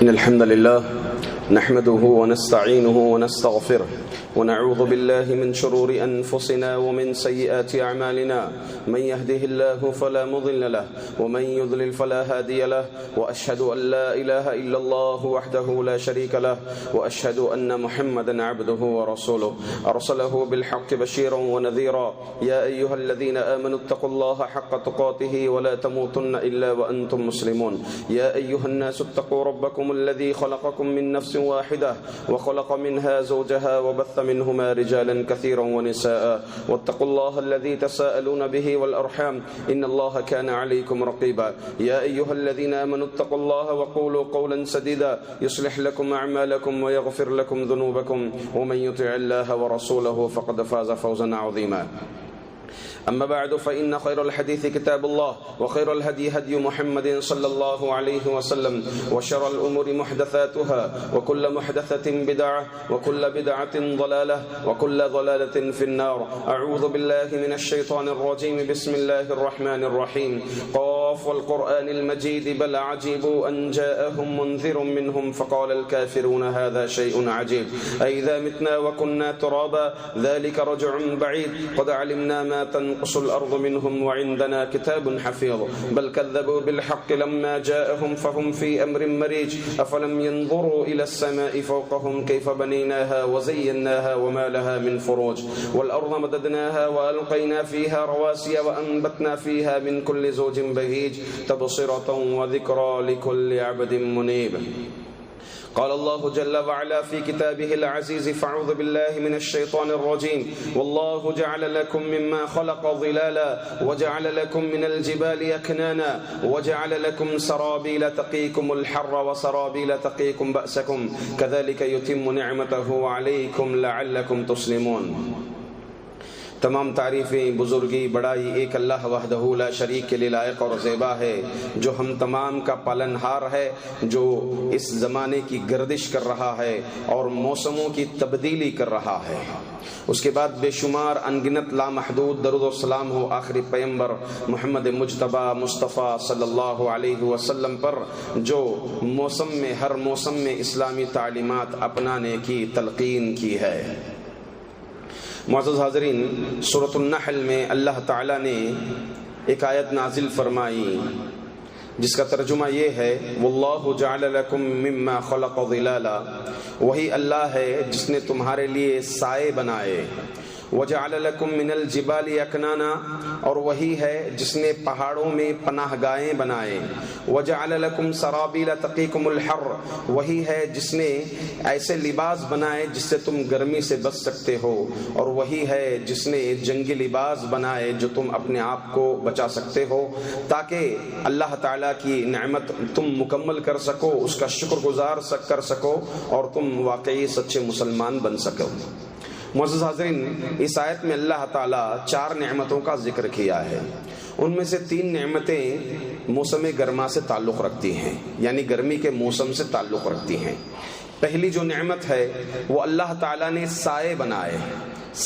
إن الحمد لله نحمده ونستعينه ونستغفره ونعوذ بالله من شرور أنفسنا ومن سيئات أعمالنا من يهده الله فلا مضل له ومن يضلل فلا هادي له وأشهد أن لا إله إلا الله وحده لا شريك له وأشهد أن محمدا عبده ورسوله أرسله بالحق بشيرا ونذيرا يا أيها الذين آمنوا اتقوا الله حق تقاته ولا تموتن إلا وأنتم مسلمون يا أيها الناس اتقوا ربكم الذي خلقكم من نفس واحدة وخلق منها زوجها وبث منهما رجالا كثيرا ونساء واتقوا الله الذي تساءلون به والأرحام إن الله كان عليكم رقيبا يا أيها الذين آمنوا اتقوا الله وقولوا قولا سديدا يصلح لكم أعمالكم ويغفر لكم ذنوبكم ومن يطع الله ورسوله فقد فاز فوزا عظيما أما بعد فإن خير الحديث كتاب الله وخير الهدي هدي محمد صلى الله عليه وسلم وشر الأمور محدثاتها وكل محدثة بدعة وكل بدعة ضلالة وكل ضلالة في النار أعوذ بالله من الشيطان الرجيم بسم الله الرحمن الرحيم قاف والقرآن المجيد بل عجبوا أن جاءهم منذر منهم فقال الكافرون هذا شيء عجيب أئذا متنا وكنا ترابا ذلك رجع بعيد قد علمنا ما تنقص الأرض منهم وعندنا كتاب حفيظ بل كذبوا بالحق لما جاءهم فهم في أمر مريج أفلم ينظروا إلى السماء فوقهم كيف بنيناها وزيناها وما لها من فروج والأرض مددناها وألقينا فيها رواسي وأنبتنا فيها من كل زوج بهيج تبصرة وذكرى لكل عبد منيب قال الله جل وعلا في كتابه العزيز فاعوذ بالله من الشيطان الرجيم والله جعل لكم مما خلق ظلالا وجعل لكم من الجبال أكنانا وجعل لكم سرابيل تقيكم الحر وسرابيل تقيكم بأسكم كذلك يتم نعمته عليكم لعلكم تسلمون تمام تعریفیں بزرگی بڑائی ایک اللہ وحدہ لا شریک کے لیے لائق اور زیبا ہے جو ہم تمام کا پالنہار ہے، جو اس زمانے کی گردش کر رہا ہے اور موسموں کی تبدیلی کر رہا ہے۔ اس کے بعد بے شمار انگنت لامحدود درود و سلام ہو آخری پیغمبر محمد مجتبی مصطفیٰ صلی اللہ علیہ وسلم پر، جو موسم میں ہر موسم میں اسلامی تعلیمات اپنانے کی تلقین کی ہے۔ معزز حاضرین، سورۃ النحل میں اللہ تعالیٰ نے ایک آیت نازل فرمائی جس کا ترجمہ یہ ہے واللہ جعل لکم مما خلق ظلالا، وہی اللہ ہے جس نے تمہارے لیے سائے بنائے، وجعل لکم من الجبال اکنانا، اور وہی ہے جس نے پہاڑوں میں پناہ گاہیں بنائے، وجعل لکم سرابیل تقیکم الحر، وہی ہے جس نے ایسے لباس بنائے جس سے تم گرمی سے بچ سکتے ہو، اور وہی ہے جس نے جنگی لباس بنائے جو تم اپنے آپ کو بچا سکتے ہو، تاکہ اللہ تعالیٰ کی نعمت تم مکمل کر سکو، اس کا شکر گزار کر سکو اور تم واقعی سچے مسلمان بن سکو۔ معزز حاضرین، اس آیت میں اللہ تعالیٰ 4 نعمتوں کا ذکر کیا ہے، ان میں سے 3 نعمتیں موسم گرما سے تعلق رکھتی ہیں، یعنی گرمی کے موسم سے تعلق رکھتی ہیں۔ پہلی جو نعمت ہے وہ اللہ تعالیٰ نے سائے بنائے۔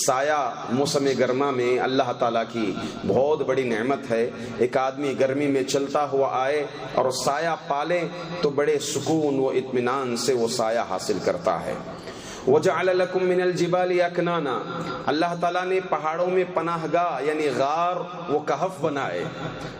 سایہ موسم گرما میں اللہ تعالیٰ کی بہت بڑی نعمت ہے۔ ایک آدمی گرمی میں چلتا ہوا آئے اور سایہ پالے تو بڑے سکون و اطمینان سے وہ سایہ حاصل کرتا ہے۔ وَجَعَلَ لَكُم مِّنَ الْجِبَالِ أَكْنَانًا، اللہ تعالیٰ نے پہاڑوں میں پناہ گاہ یعنی غار و کہف بنائے،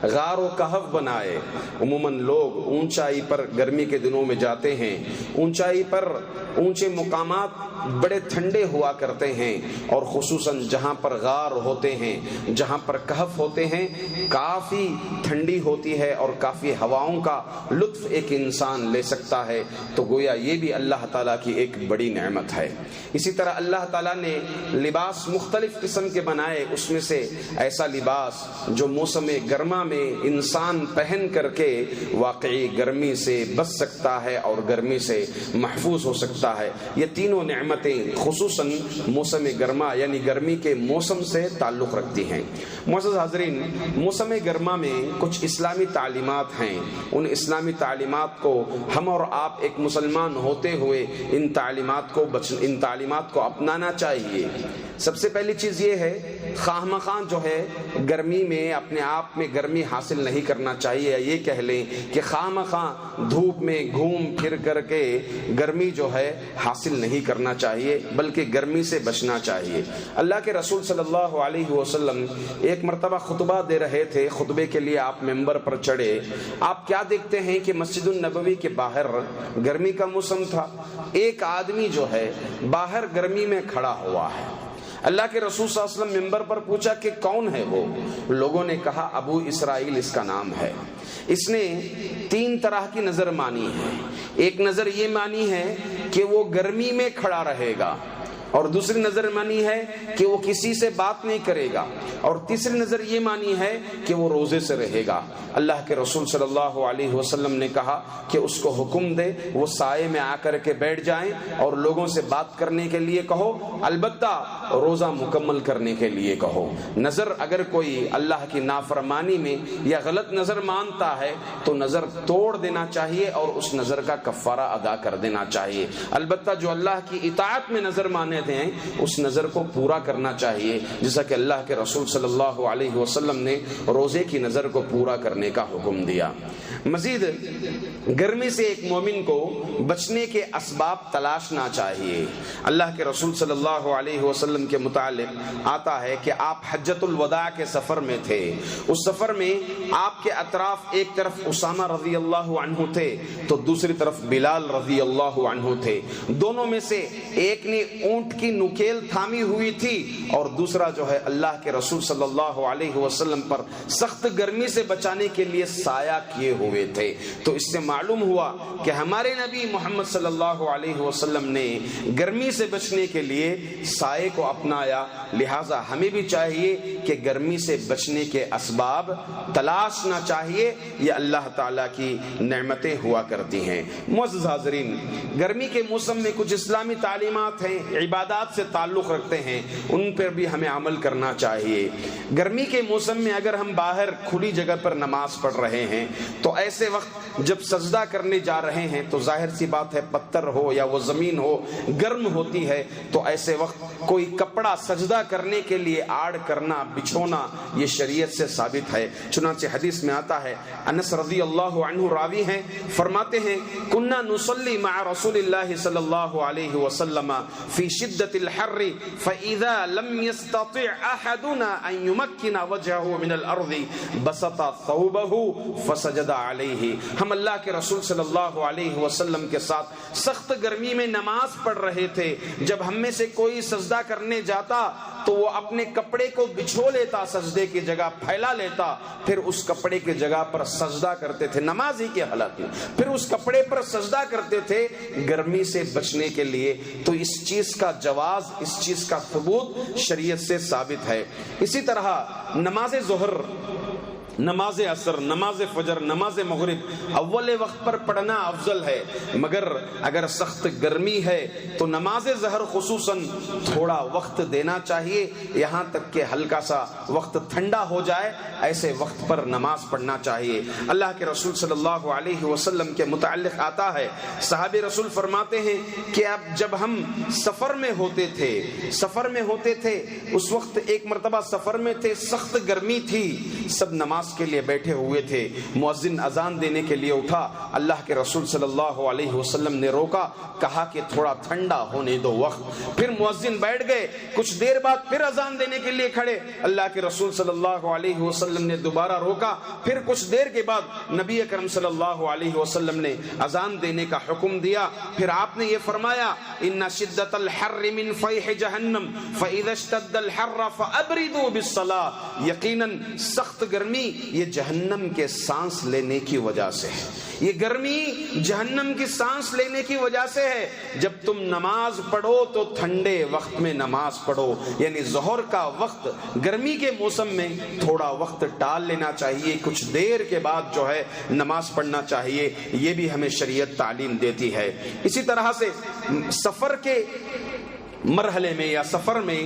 غار و کہف بنائے۔ عموماً لوگ اونچائی پر گرمی کے دنوں میں جاتے ہیں، اونچائی پر اونچے مقامات بڑے ٹھنڈے ہوا کرتے ہیں، اور خصوصاً جہاں پر غار ہوتے ہیں، جہاں پر کہف ہوتے ہیں، کافی ٹھنڈی ہوتی ہے اور کافی ہواؤں کا لطف ایک انسان لے سکتا ہے، تو گویا یہ بھی اللہ تعالیٰ کی ایک بڑی نعمت ہے۔ اسی طرح اللہ تعالیٰ نے لباس مختلف قسم کے بنائے، اس میں سے ایسا لباس جو موسم گرما میں انسان پہن کر کے واقعی گرمی سے بچ سکتا ہے اور گرمی سے محفوظ ہو سکتا ہے۔ یہ تینوں نعمتیں خصوصاً موسم گرما یعنی گرمی کے موسم سے تعلق رکھتی ہیں۔ معزز حاضرین، موسم گرما میں کچھ اسلامی تعلیمات ہیں، ان اسلامی تعلیمات کو ہم اور آپ ایک مسلمان ہوتے ہوئے ان تعلیمات کو اپنانا چاہیے۔ سب سے پہلی چیز یہ ہے، خواہ مخواہ جو ہے گرمی میں اپنے آپ میں گرمی حاصل نہیں کرنا چاہیے، یا یہ کہہ لیں کہ خواہ مخواہ دھوپ میں گھوم پھر کر کے گرمی جو ہے حاصل نہیں کرنا چاہیے، بلکہ گرمی سے بچنا چاہیے۔ اللہ کے رسول صلی اللہ علیہ وسلم ایک مرتبہ خطبہ دے رہے تھے، خطبے کے لیے آپ ممبر پر چڑھے، آپ کیا دیکھتے ہیں کہ مسجد النبوی کے باہر گرمی کا موسم تھا، ایک آدمی جو ہے باہر گرمی میں کھڑا ہوا ہے۔ اللہ کے رسول صلی اللہ علیہ وسلم ممبر پر پوچھا کہ کون ہے وہ؟ لوگوں نے کہا ابو اسرائیل اس کا نام ہے۔ اس نے 3 طرح کی نظر مانی ہے۔ ایک نظر یہ مانی ہے کہ وہ گرمی میں کھڑا رہے گا، اور دوسری نظر مانی ہے کہ وہ کسی سے بات نہیں کرے گا، اور تیسری نظر یہ مانی ہے کہ وہ روزے سے رہے گا۔ اللہ کے رسول صلی اللہ علیہ وسلم نے کہا کہ اس کو حکم دے وہ سائے میں آ کر کے بیٹھ جائیں اور لوگوں سے بات کرنے کے لیے کہو، البتہ روزہ مکمل کرنے کے لیے کہو۔ نظر اگر کوئی اللہ کی نافرمانی میں یا غلط نظر مانتا ہے تو نظر توڑ دینا چاہیے اور اس نظر کا کفارہ ادا کر دینا چاہیے، البتہ جو اللہ کی اطاعت میں نظر مانے ہیں اس نظر کو پورا کرنا چاہیے، جیسا کہ اللہ کے رسول صلی اللہ علیہ وسلم نے روزے کی نظر کو پورا کرنے کا حکم دیا۔ مزید گرمی سے ایک مومن کو بچنے کے اسباب تلاشنا چاہیے۔ اللہ کے رسول صلی اللہ علیہ وسلم کے متعلق آتا ہے کہ آپ حجۃ الوداع کے سفر میں تھے۔ اس سفر میں آپ کے اطراف ایک طرف اسامہ رضی اللہ عنہ تھے تو دوسری طرف بلال رضی اللہ عنہ تھے۔ دونوں میں سے ایک نے اونٹ کی نکیل تھامی ہوئی تھی اور دوسرا جو ہے اللہ کے رسول صلی اللہ علیہ وسلم پر سخت گرمی سے بچانے کے لیے سایہ کیے ہوئے تھے۔ تو اس سے معلوم ہوا کہ ہمارے نبی محمد صلی اللہ علیہ وسلم نے گرمی سے بچنے کے لیے سائے کو اپنایا، لہٰذا ہمیں بھی چاہیے کہ گرمی سے بچنے کے اسباب تلاشنا چاہیے۔ یہ اللہ تعالیٰ کی نعمتیں ہوا کرتی ہیں۔ معزز حاضرین، گرمی کے موسم میں کچھ اسلامی تعلیمات ہیں، عبادات سے تعلق رکھتے ہیں، ان پر بھی ہمیں عمل کرنا چاہیے۔ گرمی کے موسم میں اگر ہم باہر کھلی جگہ پر نماز پڑھ رہے ہیں تو ایسے وقت جب سجدہ کرنے جا رہے ہیں تو ظاہر سی بات ہے پتھر ہو یا وہ زمین ہو گرم ہوتی ہے، تو ایسے وقت کوئی کپڑا سجدہ کرنے کے لیے آڑ کرنا، بچھونا، یہ شریعت سے ثابت ہے۔ چنانچہ حدیث میں آتا ہے، انس رضی اللہ عنہ راوی ہیں، فرماتے ہیں کنا نصلی مع رسول اللہ صلی اللہ علیہ وسلم فی شدت الحر فاذا لم يستطع احدنا ان يمكن وجهه من الارض بسط ثوبه فسجد علیہ۔ ہم اللہ کے رسول صلی اللہ علیہ وسلم کے ساتھ سخت گرمی میں نماز پڑھ رہے تھے۔ جب ہم میں سے کوئی سجدہ کرنے جاتا تو وہ اپنے کپڑے کو بچھو لیتا، سجدے کی جگہ پھیلا لیتا، پھر اس کپڑے کی جگہ پر سجدہ کرتے تھے نمازی کی حالت میں، پھر اس کپڑے پر سجدہ کرتے تھے گرمی سے بچنے کے لیے۔ تو اس چیز کا جواز، اس چیز کا ثبوت شریعت سے ثابت ہے۔ اسی طرح نماز ظہر، نماز عصر، نماز فجر، نماز مغرب اول وقت پر پڑھنا افضل ہے، مگر اگر سخت گرمی ہے تو نماز ظہر خصوصاً تھوڑا وقت دینا چاہیے، یہاں تک کہ ہلکا سا وقت ٹھنڈا ہو جائے، ایسے وقت پر نماز پڑھنا چاہیے۔ اللہ کے رسول صلی اللہ علیہ وسلم کے متعلق آتا ہے، صحابہ رسول فرماتے ہیں کہ اب جب ہم سفر میں ہوتے تھے اس وقت ایک مرتبہ سفر میں تھے، سخت گرمی تھی، سب نماز کے لیے بیٹھے ہوئے تھے، مؤذن اذان دینے کے لیے اٹھا، اللہ کے رسول صلی اللہ علیہ وسلم نے روکا، کہا کہ تھوڑا ٹھنڈا ہونے دو وقت۔ پھر مؤذن بیٹھ گئے، کچھ دیر بعد پھر اذان دینے کے لیے کھڑے، اللہ کے رسول صلی اللہ علیہ وسلم نے دوبارہ روکا، پھر کچھ دیر کے بعد نبی اکرم صلی اللہ علیہ وسلم نے اذان دینے کا حکم دیا۔ پھر آپ نے یہ فرمایا، ان شدت الحر من فیح جہنم فاذا اشتد الحر فابردوا بالصلاۃ، یقیناً سخت گرمی یہ جہنم کے سانس لینے کی وجہ سے ہے، یہ گرمی جہنم کی سانس لینے کی وجہ سے ہے۔ جب تم نماز پڑھو تو ٹھنڈے وقت میں نماز پڑھو، یعنی ظہر کا وقت گرمی کے موسم میں تھوڑا وقت ٹال لینا چاہیے، کچھ دیر کے بعد جو ہے نماز پڑھنا چاہیے، یہ بھی ہمیں شریعت تعلیم دیتی ہے۔ اسی طرح سے سفر کے مرحلے میں یا سفر میں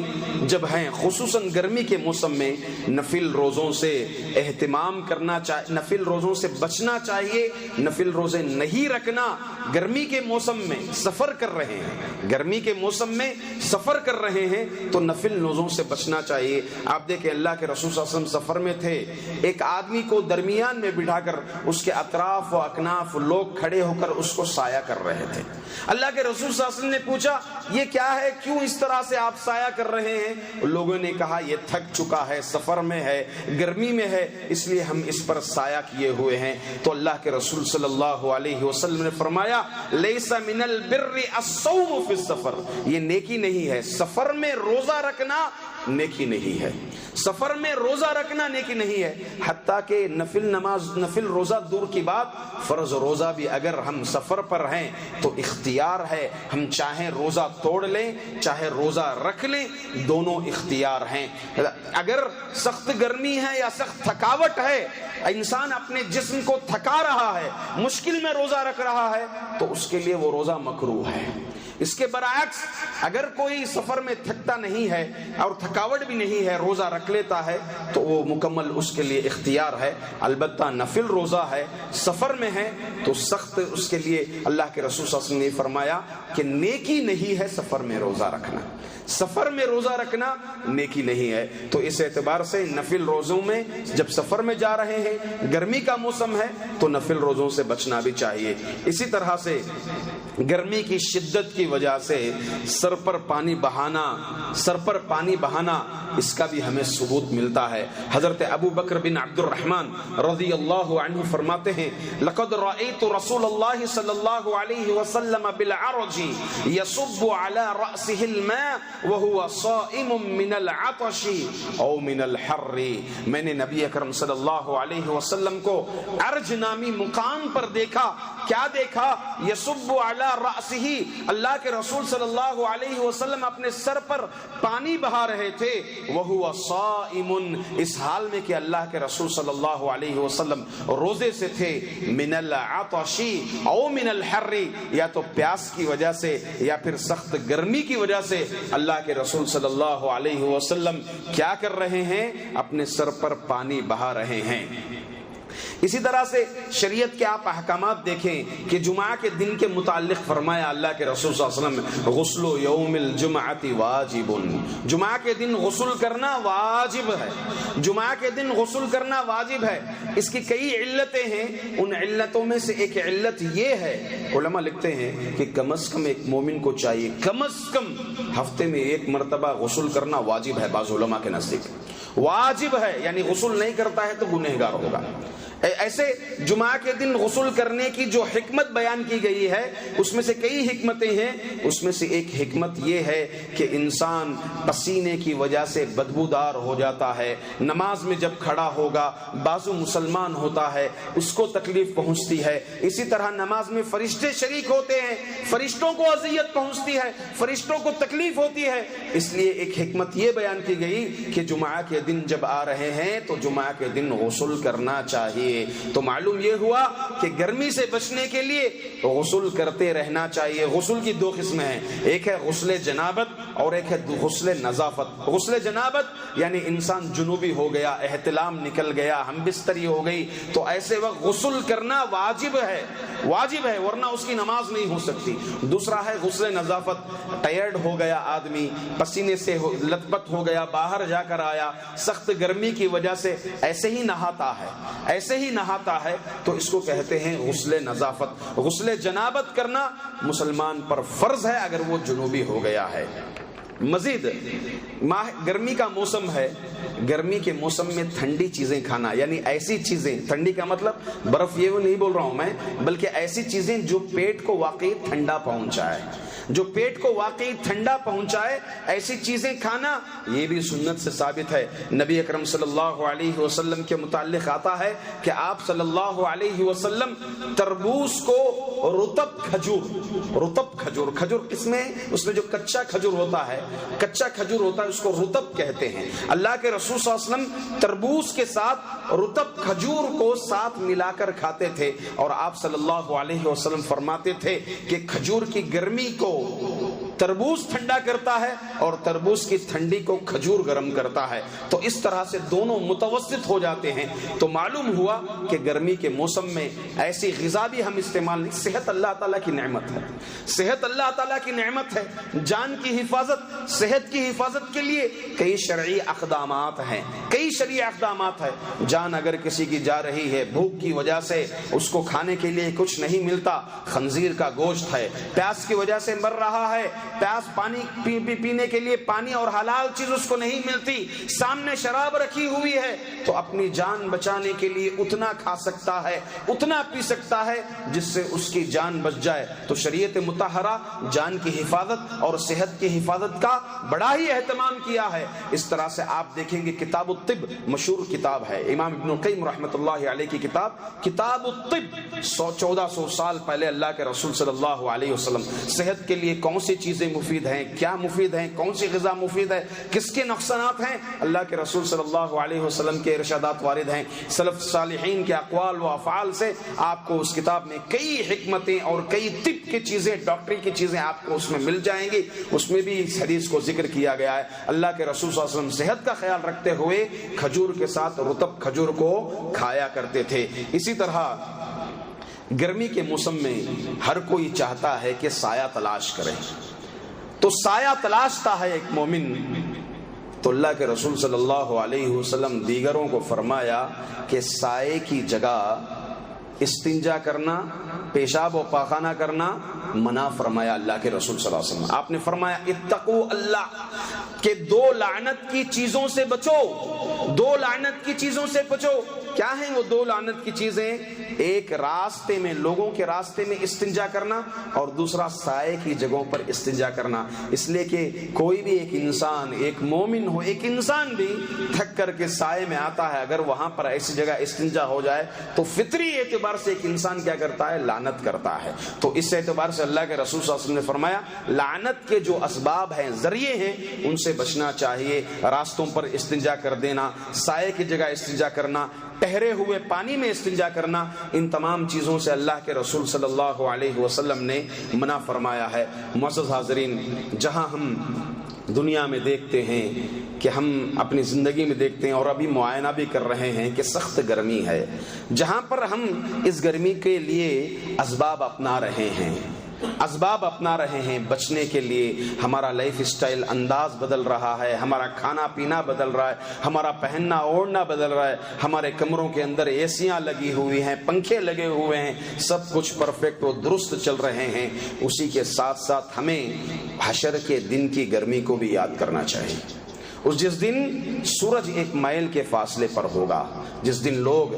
جب ہیں، خصوصاً گرمی کے موسم میں نفل روزوں سے اہتمام کرنا چاہیے، نفل روزوں سے بچنا چاہیے، نفل روزے نہیں رکھنا۔ گرمی کے موسم میں سفر کر رہے ہیں، گرمی کے موسم میں سفر کر رہے ہیں تو نفل روزوں سے بچنا چاہیے۔ آپ دیکھیں اللہ کے رسول صلی اللہ علیہ وسلم سفر میں تھے، ایک آدمی کو درمیان میں بٹھا کر اس کے اطراف و اکناف لوگ کھڑے ہو کر اس کو سایہ کر رہے تھے۔ اللہ کے رسول صلی اللہ علیہ وسلم نے پوچھا یہ کیا ہے، کیوں اس طرح سے آپ سایہ کر رہے ہیں؟ لوگوں نے کہا یہ تھک چکا ہے، سفر میں ہے، گرمی میں ہے، اس لیے ہم اس پر سایہ کیے ہوئے ہیں۔ تو اللہ کے رسول صلی اللہ علیہ وسلم نے فرمایا لیس من البر الصوم فی السفر، یہ نیکی نہیں ہے، سفر میں روزہ رکھنا نیکی نہیں ہے، سفر میں روزہ رکھنا نیکی نہیں ہے۔ حتیٰ کہ نفل نماز، نفل روزہ دور کی بات، فرض روزہ بھی اگر ہم سفر پر ہیں تو اختیار ہے، ہم چاہیں روزہ توڑ لیں چاہے روزہ رکھ لیں، دونوں اختیار ہیں۔ اگر سخت گرمی ہے یا سخت تھکاوٹ ہے، انسان اپنے جسم کو تھکا رہا ہے، مشکل میں روزہ رکھ رہا ہے تو اس کے لیے وہ روزہ مکروہ ہے۔ اس کے برعکس اگر کوئی سفر میں تھکتا نہیں ہے اور تھکاوٹ بھی نہیں ہے، روزہ رکھ لیتا ہے تو وہ مکمل اس کے لیے اختیار ہے۔ البتہ نفل روزہ ہے، سفر میں ہے تو سخت اس کے لیے اللہ کے رسول صلی اللہ علیہ وسلم نے فرمایا کہ نیکی نہیں ہے سفر میں روزہ رکھنا، سفر میں روزہ رکھنا نیکی نہیں ہے۔ تو اس اعتبار سے نفل روزوں میں جب سفر میں جا رہے ہیں، گرمی کا موسم ہے تو نفل روزوں سے بچنا بھی چاہیے۔ اسی طرح سے گرمی کی شدت کی وجہ سے سر پر پانی بہانا اس کا بھی ہمیں ثبوت ملتا ہے۔ حضرت ابو بکر بن عبد الرحمن رضی اللہ عنہ فرماتے ہیں لقد رأيت رسول اللہ صلی اللہ علیہ وسلم بالعرج يصب على رأسه الماء وهو صائم من العطش او من الحر، میں نے نبی اکرم صلی اللہ علیہ وسلم کو عرج نامی مقام پر دیکھا۔ کیا دیکھا؟ یصب علی رأسہ، اللہ کے رسول صلی اللہ علیہ وسلم اپنے سر پر پانی بہا رہے تھے، وہو صائم، اس حال میں کہ اللہ کے رسول صلی اللہ علیہ وسلم روزے سے تھے، من العطش او من الحر، یا تو پیاس کی وجہ سے یا پھر سخت گرمی کی وجہ سے اللہ کے رسول صلی اللہ علیہ وسلم کیا کر رہے ہیں؟ اپنے سر پر پانی بہا رہے ہیں۔ اسی طرح سے شریعت کے آپ احکامات دیکھیں کہ جمعہ کے دن کے متعلق فرمایا اللہ کے رسول صلی اللہ علیہ وسلم غسل یوم الجمعۃ واجب، جمعہ کے دن غسل کرنا واجب ہے، جمعہ کے دن غسل کرنا واجب ہے۔ اس کی کئی علتیں ہیں، ان علتوں میں سے ایک علت یہ ہے، علماء لکھتے ہیں کہ کم از کم ایک مومن کو چاہیے کم از کم ہفتے میں ایک مرتبہ غسل کرنا واجب ہے۔ بعض علماء کے نزدیک واجب ہے، یعنی غسل نہیں کرتا ہے تو گنہگار ہوگا۔ ایسے جمعہ کے دن غسل کرنے کی جو حکمت بیان کی گئی ہے اس میں سے کئی حکمتیں ہیں، اس میں سے ایک حکمت یہ ہے کہ انسان پسینے کی وجہ سے بدبودار ہو جاتا ہے، نماز میں جب کھڑا ہوگا بازو مسلمان ہوتا ہے اس کو تکلیف پہنچتی ہے، اسی طرح نماز میں فرشتے شریک ہوتے ہیں، فرشتوں کو اذیت پہنچتی ہے، فرشتوں کو تکلیف ہوتی ہے، اس لیے ایک حکمت یہ بیان کی گئی کہ جمعہ کے دن جب آ رہے ہیں تو جمعہ کے دن غسل کرنا چاہیے۔ تو معلوم یہ ہوا کہ گرمی سے بچنے کے لیے غسل کرتے رہنا چاہیے۔ غسل کی دو قسمیں ہیں، ایک ہے غسل جنابت اور ایک ہے غسل نظافت۔ غسل جنابت یعنی انسان جنوبی ہو گیا، احتلام نکل گیا، ہم بستری ہو گئی، تو ایسے وقت غسل کرنا واجب ہے، واجب ہے، ورنہ اس کی نماز نہیں ہو سکتی۔ دوسرا ہے غسل نظافت، ٹائرڈ ہو گیا آدمی، پسینے سے لت پت ہو گیا، باہر جا کر آیا، سخت گرمی کی وجہ سے ایسے ہی نہاتا ہے تو اس کو کہتے ہیں غسل نظافت۔ غسل جنابت کرنا مسلمان پر فرض ہے اگر وہ جنوبی ہو گیا ہے۔ مزید گرمی کا موسم ہے، گرمی کے موسم میں ٹھنڈی چیزیں کھانا، یعنی ایسی چیزیں، ٹھنڈی کا مطلب برف یہ نہیں بول رہا ہوں میں، بلکہ ایسی چیزیں جو پیٹ کو واقعی ٹھنڈا پہنچائے، جو پیٹ کو واقعی ٹھنڈا پہنچائے، ایسی چیزیں کھانا یہ بھی سنت سے ثابت ہے۔ نبی اکرم صلی اللہ علیہ وسلم کے متعلق آتا ہے کہ آپ صلی اللہ علیہ وسلم تربوز کو رطب کھجور اس میں جو کچا کھجور ہوتا ہے اس کو رطب کہتے ہیں۔ اللہ کے رسول صلی اللہ علیہ وسلم تربوز کے ساتھ رطب کھجور کو ساتھ ملا کر کھاتے تھے، اور آپ صلی اللہ علیہ وسلم فرماتے تھے کہ کھجور کی گرمی کو تربوز ٹھنڈا کرتا ہے اور تربوز کی ٹھنڈی کو کھجور گرم کرتا ہے، تو اس طرح سے دونوں متوسط ہو جاتے ہیں۔ تو معلوم ہوا کہ گرمی کے موسم میں ایسی غذا بھی ہم استعمال نہیں۔ صحت اللہ تعالیٰ کی نعمت ہے، صحت اللہ تعالیٰ کی نعمت ہے۔ جان کی حفاظت، صحت کی حفاظت کے لیے کئی شرعی اقدامات ہیں، کئی شرعی اقدامات ہیں۔ جان اگر کسی کی جا رہی ہے، بھوک کی وجہ سے اس کو کھانے کے لیے کچھ نہیں ملتا، خنزیر کا گوشت ہے، پیاس کی وجہ سے مر رہا ہے، پیاس پانی پینے کے لیے پانی اور حلال چیز اس کو نہیں ملتی، سامنے شراب رکھی ہوئی ہے، تو اپنی جان بچانے کے لیے اتنا کھا سکتا ہے، اتنا پی سکتا ہے جس سے اس کی جان بچ جائے۔ تو شریعت مطہرہ جان کی حفاظت اور صحت کی حفاظت کا بڑا ہی اہتمام کیا ہے۔ اس طرح سے آپ دیکھیں گے کتاب الطب مشہور کتاب ہے، امام ابن القیم رحمۃ اللہ علیہ کی کتاب کتاب الطب، 1400 سال پہلے اللہ کے رسول صلی اللہ علیہ وسلم صحت کے لیے کون سی چیزیں مفید ہیں، کیا مفید ہیں، کون سی غذا مفید ہے، کس کے نقصانات ہیں، اللہ کے رسول صلی اللہ علیہ وسلم کے ارشادات وارد ہیں۔ سلف صالحین کے اقوال و افعال سے آپ کو اس کتاب میں کئی حکمتیں اور کئی طب کی چیزیں، ڈاکٹری کی چیزیں آپ کو اس میں مل جائیں گی۔ اس میں بھی اس حدیث کو ذکر کیا گیا ہے، اللہ کے رسول صلی اللہ علیہ وسلم صحت کا خیال رکھتے ہوئے کھجور کے ساتھ رطب کھجور کو کھایا کرتے تھے۔ اسی طرح گرمی کے موسم میں ہر کوئی چاہتا ہے کہ سایہ تلاش کرے، تو سایہ تلاشتا ہے ایک مومن۔ تو اللہ کے رسول صلی اللہ علیہ وسلم دیگروں کو فرمایا کہ سائے کی جگہ استنجا کرنا، پیشاب و پاخانہ کرنا منع فرمایا اللہ کے رسول صلی اللہ علیہ وسلم۔ آپ نے فرمایا اتقوا اللہ، کہ دو لعنت کی چیزوں سے بچو، دو لعنت کی چیزوں سے بچو۔ کیا ہیں وہ دو لعنت کی چیزیں؟ ایک راستے میں، لوگوں کے راستے میں استنجا کرنا، اور دوسرا سائے کی جگہوں پر استنجا کرنا۔ اس لیے کہ کوئی بھی ایک انسان، ایک مومن ہو، ایک انسان بھی تھک کر کے سائے میں آتا ہے، اگر وہاں پر ایسی جگہ استنجا ہو جائے تو فطری اعتبار سے ایک انسان کیا کرتا ہے؟ لعنت کرتا ہے۔ تو اس اعتبار سے اللہ کے رسول صلی اللہ علیہ وسلم نے فرمایا لعنت کے جو اسباب ہیں، ذریعے ہیں، ان سے بچنا چاہیے۔ راستوں پر استنجا کر دینا، سائے کی جگہ استنجا کرنا، ٹھہرے ہوئے پانی میں استنجا کرنا، ان تمام چیزوں سے اللہ کے رسول صلی اللہ علیہ وسلم نے منع فرمایا ہے۔ معزز حاضرین، جہاں ہم دنیا میں دیکھتے ہیں کہ ہم اپنی زندگی میں دیکھتے ہیں اور ابھی معائنہ بھی کر رہے ہیں کہ سخت گرمی ہے، جہاں پر ہم اس گرمی کے لیے اسباب اپنا رہے ہیں، اسباب اپنا رہے ہیں بچنے کے لیے، ہمارا لائف اسٹائل انداز بدل رہا ہے، ہمارا کھانا پینا بدل رہا ہے، ہمارا پہننا اوڑھنا بدل رہا ہے، ہمارے کمروں کے اندر ایسیاں لگی ہوئی ہیں، پنکھے لگے ہوئے ہیں، سب کچھ پرفیکٹ و درست چل رہے ہیں۔ اسی کے ساتھ ساتھ ہمیں حشر کے دن کی گرمی کو بھی یاد کرنا چاہیے۔ اس جس دن سورج ایک میل کے فاصلے پر ہوگا، جس دن لوگ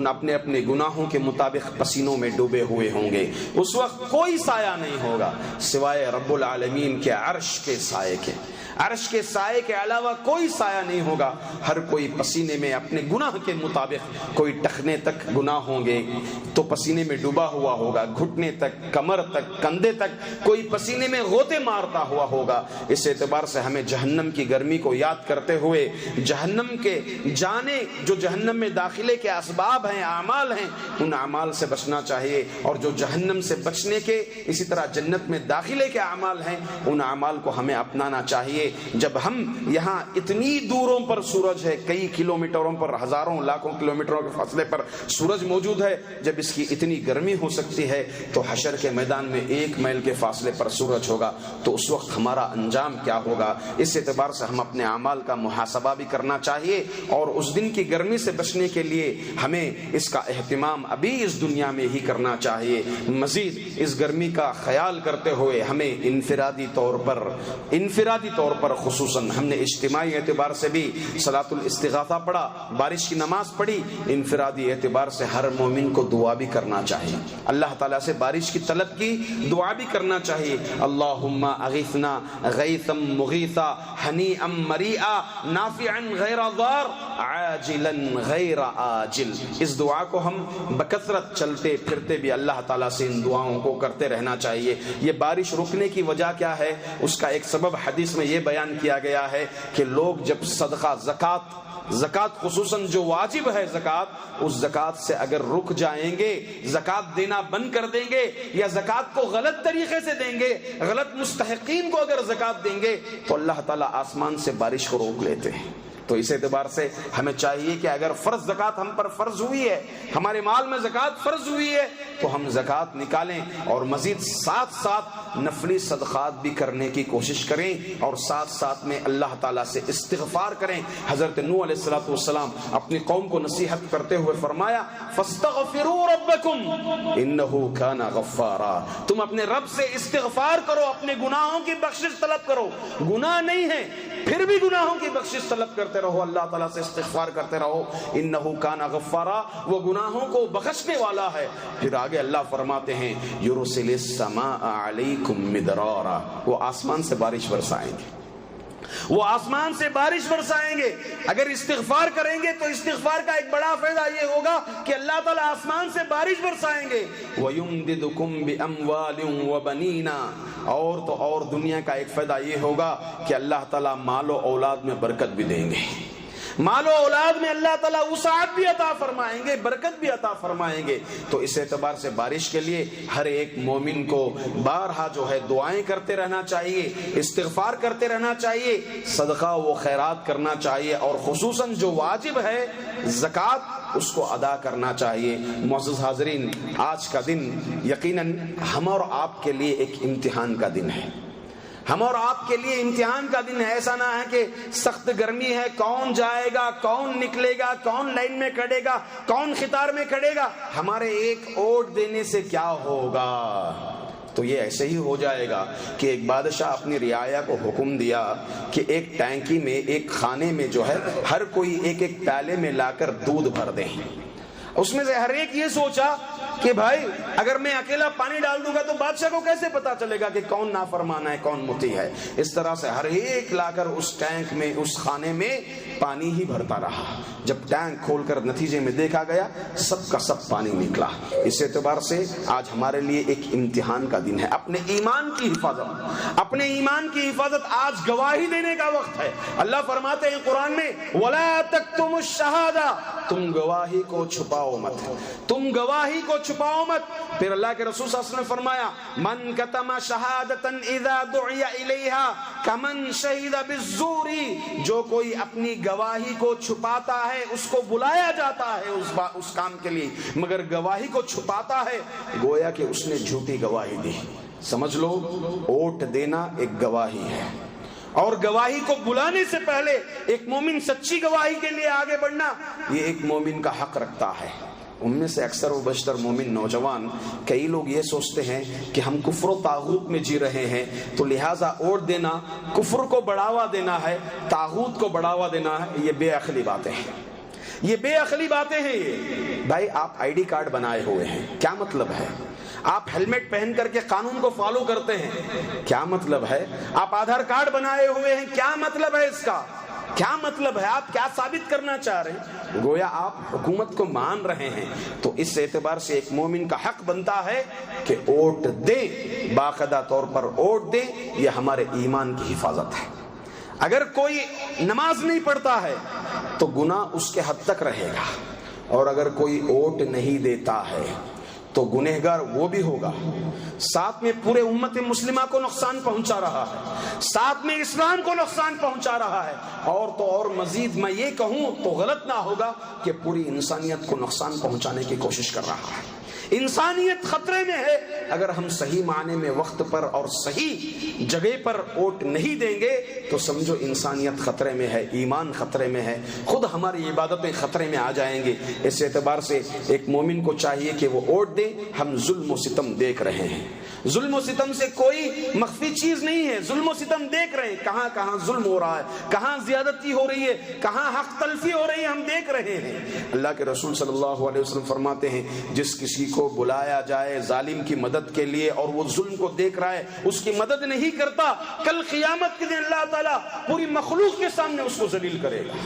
اپنے اپنے گناہوں کے مطابق پسینوں میں ڈوبے ہوئے ہوں گے، اس وقت کوئی سایہ نہیں ہوگا سوائے رب العالمین کے عرش کے سائے کے۔ عرش کے سائے کے علاوہ کوئی سایہ نہیں ہوگا۔ ہر کوئی پسینے میں اپنے گناہ کے مطابق، کوئی ٹخنے تک گناہ ہوں گے تو پسینے میں ڈوبا ہوا ہوگا، گھٹنے تک، کمر تک، کندھے تک کوئی پسینے میں غوطے مارتا ہوا ہوگا۔ اس اعتبار سے ہمیں جہنم کی گرمی کو یاد کرتے ہوئے جہنم کے جانے، جو جہنم میں داخلے کے اسباب ہیں، اعمال ہیں، ان اعمال سے بچنا چاہیے، اور جو جہنم سے بچنے کے، اسی طرح جنت میں داخلے کے اعمال ہیں، ان اعمال کو ہمیں اپنانا چاہیے۔ جب ہم یہاں اتنی دوروں پر سورج ہے، کئی کلومیٹروں پر، ہزاروں لاکھوں کلومیٹروں کے فاصلے پر سورج موجود ہے، جب اس کی اتنی گرمی ہو سکتی ہے تو حشر کے میدان میں 1 میل کے فاصلے پر سورج ہوگا، تو اس وقت ہمارا انجام کیا ہوگا؟ اس اعتبار سے ہم اپنے اعمال کا محاسبہ بھی کرنا چاہیے، اور اس دن کی گرمی سے بچنے کے لیے ہمیں اس کا اہتمام ابھی اس دنیا میں ہی کرنا چاہیے۔ مزید اس گرمی کا خیال کرتے ہوئے ہمیں انفرادی طور پر خصوصاً ہم نے اجتماعی اعتبار سے بھی صلاۃ الاستغاثہ پڑھا، بارش کی نماز پڑھی، انفرادی اعتبار سے ہر مومن کو دعا بھی کرنا چاہیے، اللہ تعالیٰ سے بارش کی طلب کی، دعا بھی کرنا چاہیے۔ اللہم اغیثنا غیثا مغیثا ہنیئا مریئا نافعا غیر ضار، عاجلا غیر آجل. اس دعا کو ہم بکثرت چلتے پھرتے بھی اللہ تعالیٰ سے ان دعاؤں کو کرتے رہنا چاہیے. یہ بارش رکنے کی وجہ کیا ہے؟ اس کا ایک سبب حدیث میں یہ بیان کیا گیا ہے کہ لوگ جب صدقہ زکوٰۃ خصوصاً جو واجب ہے زکوٰۃ، اس زکوٰۃ سے اگر رک جائیں گے، زکوٰۃ دینا بند کر دیں گے، یا زکوٰۃ کو غلط طریقے سے دیں گے، غلط مستحقین کو اگر زکوٰۃ دیں گے، تو اللہ تعالیٰ آسمان سے بارش کو روک لیتے ہیں. تو اس اعتبار سے ہمیں چاہیے کہ اگر فرض زکوٰۃ ہم پر فرض ہوئی ہے، ہمارے مال میں زکوٰۃ فرض ہوئی ہے، تو ہم زکوٰۃ نکالیں اور مزید ساتھ ساتھ نفلی صدقات بھی کرنے کی کوشش کریں، اور ساتھ ساتھ میں اللہ تعالیٰ سے استغفار کریں. حضرت نوح علیہ الصلوۃ والسلام اپنی قوم کو نصیحت کرتے ہوئے فرمایا فاستغفروا ربکم انہ کان غفارا. تم اپنے رب سے استغفار کرو، اپنے گناہوں کی بخشش طلب کرو. گناہ نہیں ہے پھر بھی گناہوں کی بخشش طلب کرتے رہو، اللہ تعالیٰ سے استغفار کرتے رہو. انہ کان غفارا، وہ گناہوں کو بخشنے والا ہے. پھر آگے اللہ فرماتے ہیں یرسل السماء علیکم مدرارا، وہ آسمان سے بارش برسائیں گے، وہ آسمان سے بارش برسائیں گے. اگر استغفار کریں گے تو استغفار کا ایک بڑا فائدہ یہ ہوگا کہ اللہ تعالیٰ آسمان سے بارش برسائیں گے. وَيُمْدِدُكُمْ بِأَمْوَالٍ وَبَنِينَ، اور تو اور دنیا کا ایک فائدہ یہ ہوگا کہ اللہ تعالیٰ مال و اولاد میں برکت بھی دیں گے. مال و اولاد میں اللہ تعالیٰ وسعت بھی عطا فرمائیں گے، برکت بھی عطا فرمائیں گے. تو اس اعتبار سے بارش کے لیے ہر ایک مومن کو بارہا جو ہے دعائیں کرتے رہنا چاہیے، استغفار کرتے رہنا چاہیے، صدقہ و خیرات کرنا چاہیے، اور خصوصاً جو واجب ہے زکوٰۃ اس کو ادا کرنا چاہیے. معزز حاضرین، آج کا دن یقیناً ہم اور آپ کے لیے ایک امتحان کا دن ہے. ہم اور آپ کے لیے امتحان کا دن ہے. ایسا نہ ہے کہ سخت گرمی ہے، کون جائے گا، کون نکلے گا، کون لائن میں کھڑے گا، کون قطار میں کھڑے گا، ہمارے ایک ووٹ دینے سے کیا ہوگا. تو یہ ایسے ہی ہو جائے گا کہ ایک بادشاہ اپنی رعایا کو حکم دیا کہ ایک ٹینکی میں، ایک خانے میں جو ہے ہر کوئی ایک ایک پیالے میں لا کر دودھ بھر دیں. اس میں سے ہر ایک یہ سوچا کہ بھائی اگر میں اکیلا پانی ڈال دوں گا تو بادشاہ کو کیسے پتا چلے گا کہ کون نافرمان ہے کون مطیع ہے. اس طرح سے ہر ایک لا کر اس ٹینک میں، اس خانے میں پانی ہی بھرتا رہا. جب ٹینک کھول کر نتیجے میں دیکھا گیا سب کا سب پانی نکلا. اس اعتبار سے آج ہمارے لیے ایک امتحان کا دن ہے. اپنے ایمان کی حفاظت، اپنے ایمان کی حفاظت، آج گواہی دینے کا وقت ہے. اللہ فرماتے ہیں قرآن میں وَلَا تَكْتُمُوا الشَّهَادَةَ، تم گواہی کو چھپاؤ مت، تم گواہی کو چھپاؤ مت. پھر اللہ کے رسول صلی اللہ علیہ وسلم نے فرمایا من کتم شہادتن اذا دعی الیہا کمن شہید بالزور، جو کوئی اپنی گواہی کو چھپاتا ہے اس کو بلایا جاتا ہے اس کام کے لیے، مگر گواہی کو چھپاتا ہے گویا کہ اس نے جھوٹی گواہی دی. سمجھ لو ووٹ دینا ایک گواہی ہے، اور گواہی کو بلانے سے پہلے ایک مومن سچی گواہی کے لیے آگے بڑھنا یہ ایک مومن کا حق رکھتا ہے. ان میں سے اکثر و بیشتر مومن نوجوان، کئی لوگ یہ سوچتے ہیں کہ ہم کفر و طاغوت میں جی رہے ہیں تو لہٰذا ووٹ دینا کفر کو بڑھاوا دینا ہے، طاغوت کو بڑھاوا دینا ہے. یہ بے عقلی باتیں ہیں، یہ بے عقلی باتیں ہیں. یہ بھائی آپ آئی ڈی کارڈ بنائے ہوئے ہیں، کیا مطلب ہے؟ آپ ہیلمٹ پہن کر کے قانون کو فالو کرتے ہیں، کیا مطلب ہے؟ آپ آدھار کارڈ بنائے ہوئے ہیں، کیا مطلب ہے اس کا؟ کیا مطلب ہے؟ آپ کیا ثابت کرنا چاہ رہے ہیں؟ گویا آپ حکومت کو مان رہے ہیں. تو اس اعتبار سے ایک مومن کا حق بنتا ہے کہ ووٹ دے، باقاعدہ طور پر ووٹ دے. یہ ہمارے ایمان کی حفاظت ہے. اگر کوئی نماز نہیں پڑھتا ہے تو گناہ اس کے حد تک رہے گا، اور اگر کوئی ووٹ نہیں دیتا ہے تو گنہگار وہ بھی ہوگا، ساتھ میں پورے امت مسلمہ کو نقصان پہنچا رہا ہے، ساتھ میں اسلام کو نقصان پہنچا رہا ہے، اور تو اور مزید میں یہ کہوں تو غلط نہ ہوگا کہ پوری انسانیت کو نقصان پہنچانے کی کوشش کر رہا ہے. انسانیت خطرے میں ہے. اگر ہم صحیح معنی میں وقت پر اور صحیح جگہ پر ووٹ نہیں دیں گے تو سمجھو انسانیت خطرے میں ہے، ایمان خطرے میں ہے، خود ہماری عبادتیں خطرے میں آ جائیں گے. اس اعتبار سے ایک مومن کو چاہیے کہ وہ ووٹ دے. ہم ظلم و ستم دیکھ رہے ہیں، ظلم و ستم سے کوئی مخفی چیز نہیں ہے. ظلم و ستم دیکھ رہے ہیں, کہاں کہاں ظلم ہو رہا ہے, کہاں زیادتی ہو رہی ہے, کہاں حق تلفی ہو رہی ہے, ہم دیکھ رہے ہیں. اللہ کے رسول صلی اللہ علیہ وسلم فرماتے ہیں جس کسی کو بلایا جائے ظالم کی مدد کے لیے اور وہ ظلم کو دیکھ رہا ہے, اس کی مدد نہیں کرتا, کل قیامت کے دن اللہ تعالیٰ پوری مخلوق کے سامنے اس کو ذلیل کرے گا.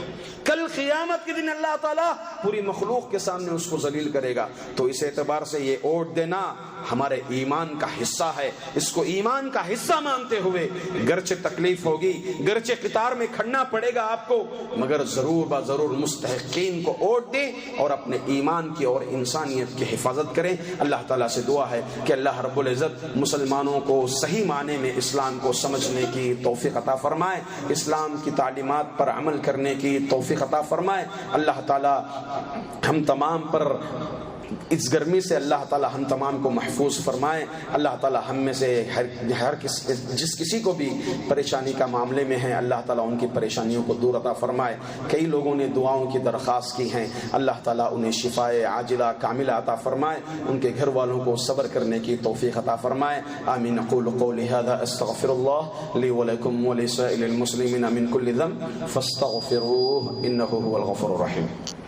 کل قیامت کے دن اللہ تعالیٰ پوری مخلوق کے سامنے اس کو ذلیل کرے گا. تو اس اعتبار سے یہ ووٹ دینا ہمارے ایمان کا حصہ ہے. اس کو ایمان کا حصہ مانتے ہوئے گرچہ تکلیف ہوگی, گرچہ قطار میں کھڑنا پڑے گا آپ کو, مگر ضرور با ضرور مستحقین کو ووٹ دیں اور اپنے ایمان کی اور انسانیت کی حفاظت کریں. اللہ تعالیٰ سے دعا ہے کہ اللہ رب العزت مسلمانوں کو صحیح معنی میں اسلام کو سمجھنے کی توفیق عطا فرمائے, اسلام کی تعلیمات پر عمل کرنے کی توفیق عطا فرمائے. اللہ تعالیٰ ہم تمام پر اس گرمی سے اللہ تعالی ہم تمام کو محفوظ فرمائے. اللہ تعالی ہم میں سے جس کسی کو بھی پریشانی کا معاملے میں ہے, اللہ تعالی ان کی پریشانیوں کو دور عطا فرمائے. کئی لوگوں نے دعاؤں کی درخواست کی ہیں, اللہ تعالی انہیں شفائے عاجلہ کاملہ عطا فرمائے, ان کے گھر والوں کو صبر کرنے کی توفیق عطا فرمائے. آمین. اقول قولی هذا استغفر الله لي ولكم ولسائر المسلمين من كل ذنب فاستغفروه انه هو الغفور الرحيم.